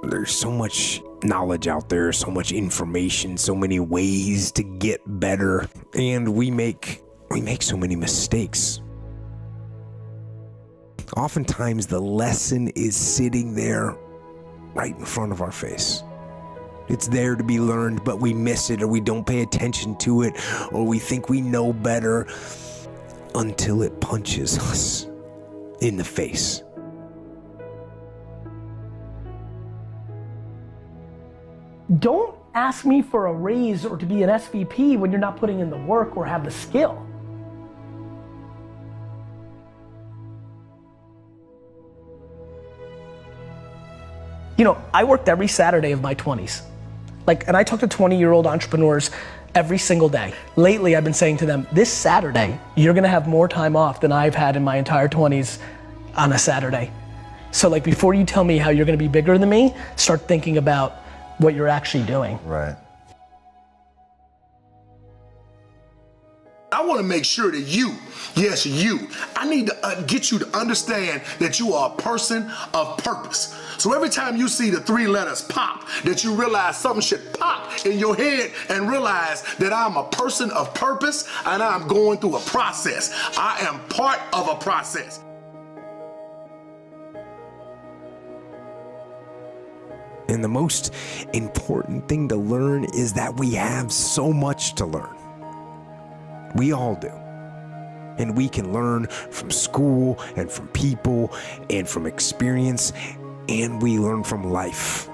There's so much knowledge out there, so much information, so many ways to get better, and we make so many mistakes. Oftentimes the lesson is sitting there right in front of our face. It's there to be learned, but we miss it, or we don't pay attention to it, or we think we know better until it punches us in the face. Don't ask me for a raise or to be an SVP when you're not putting in the work or have the skill. You know, I worked every Saturday of my 20s. And I talk to 20-year-old entrepreneurs every single day. Lately, I've been saying to them, this Saturday, you're gonna have more time off than I've had in my entire 20s on a Saturday. So before you tell me how you're gonna be bigger than me, start thinking about what you're actually doing. Right. I want to make sure that you, yes, you, I need to get you to understand that you are a person of purpose. So every time you see the 3 letters pop, that you realize something should pop in your head and realize that I'm a person of purpose and I'm going through a process. I am part of a process. And the most important thing to learn is that we have so much to learn. We all do. And we can learn from school and from people and from experience, and we learn from life.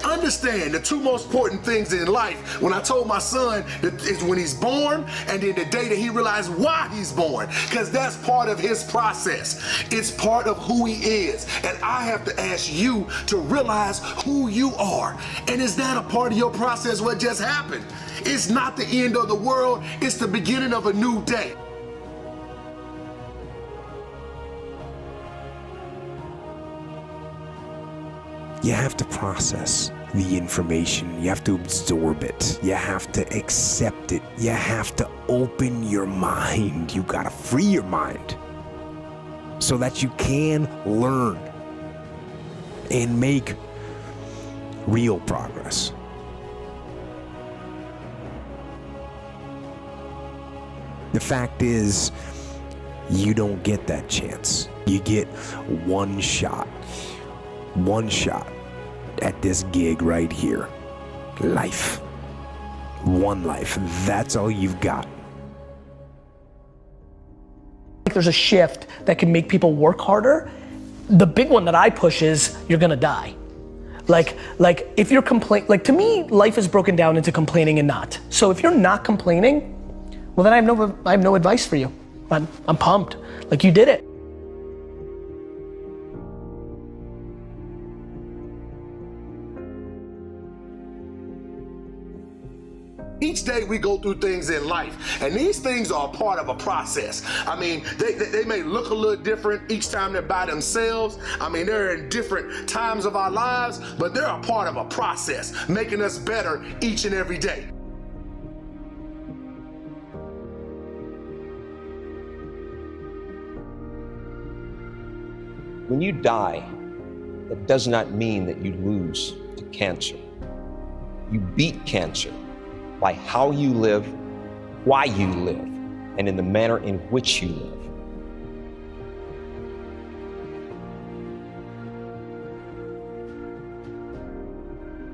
Understand the 2 most important things in life, when I told my son, is when he's born and then the day that he realized why he's born, because that's part of his process. It's part of who he is. And I have to ask you to realize who you are. And is that a part of your process, what just happened? It's not the end of the world, it's the beginning of a new day. You have to process the information. You have to absorb it. You have to accept it. You have to open your mind. You gotta free your mind so that you can learn and make real progress. The fact is, you don't get that chance. You get one shot at this gig right here. Life. One life. That's all you've got. There's a shift that can make people work harder. The big one that I push is you're gonna die. If you're to me, life is broken down into complaining and not. So if you're not complaining, well then I have no advice for you. I'm pumped. You did it. Each day we go through things in life, and these things are a part of a process. I mean, they may look a little different each time they're by themselves. I mean, they're in different times of our lives, but they're a part of a process, making us better each and every day. When you die, that does not mean that you lose to cancer. You beat cancer by how you live, why you live, and in the manner in which you live.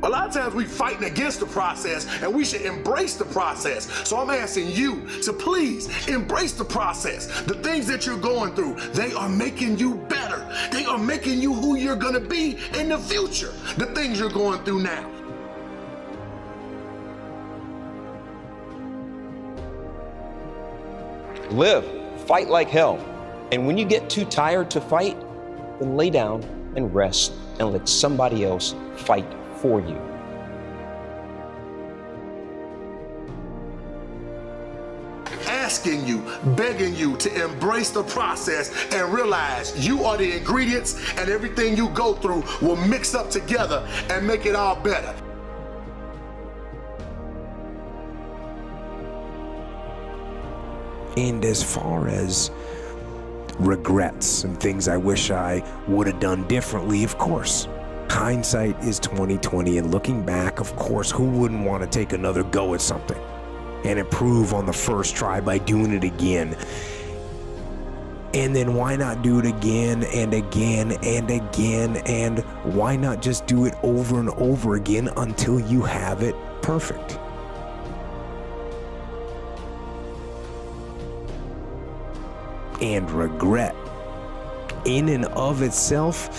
A lot of times we fighting against the process, and we should embrace the process. So I'm asking you to please embrace the process. The things that you're going through, they are making you better. They are making you who you're gonna be in the future. The things you're going through now. Live, fight like hell. And when you get too tired to fight, then lay down and rest and let somebody else fight for you. Asking you, begging you to embrace the process and realize you are the ingredients, and everything you go through will mix up together and make it all better. And as far as regrets and things I wish I would have done differently, of course. Hindsight is 20/20, and looking back, of course, who wouldn't want to take another go at something and improve on the first try by doing it again? And then why not do it again and again and again, and why not just do it over and over again until you have it perfect? And regret, in and of itself,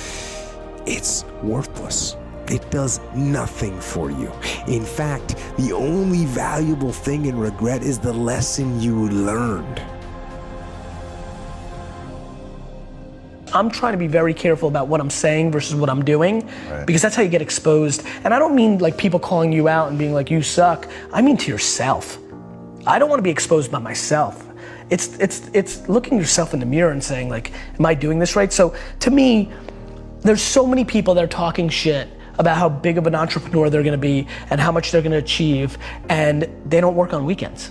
it's worthless. It does nothing for you. In fact, the only valuable thing in regret is the lesson you learned. I'm trying to be very careful about what I'm saying versus what I'm doing, because that's how you get exposed. And I don't mean like people calling you out and being like, you suck. I mean to yourself. I don't want to be exposed by myself. It's looking yourself in the mirror and saying like, am I doing this right? So to me, there's so many people that are talking shit about how big of an entrepreneur they're gonna be and how much they're gonna achieve, and they don't work on weekends.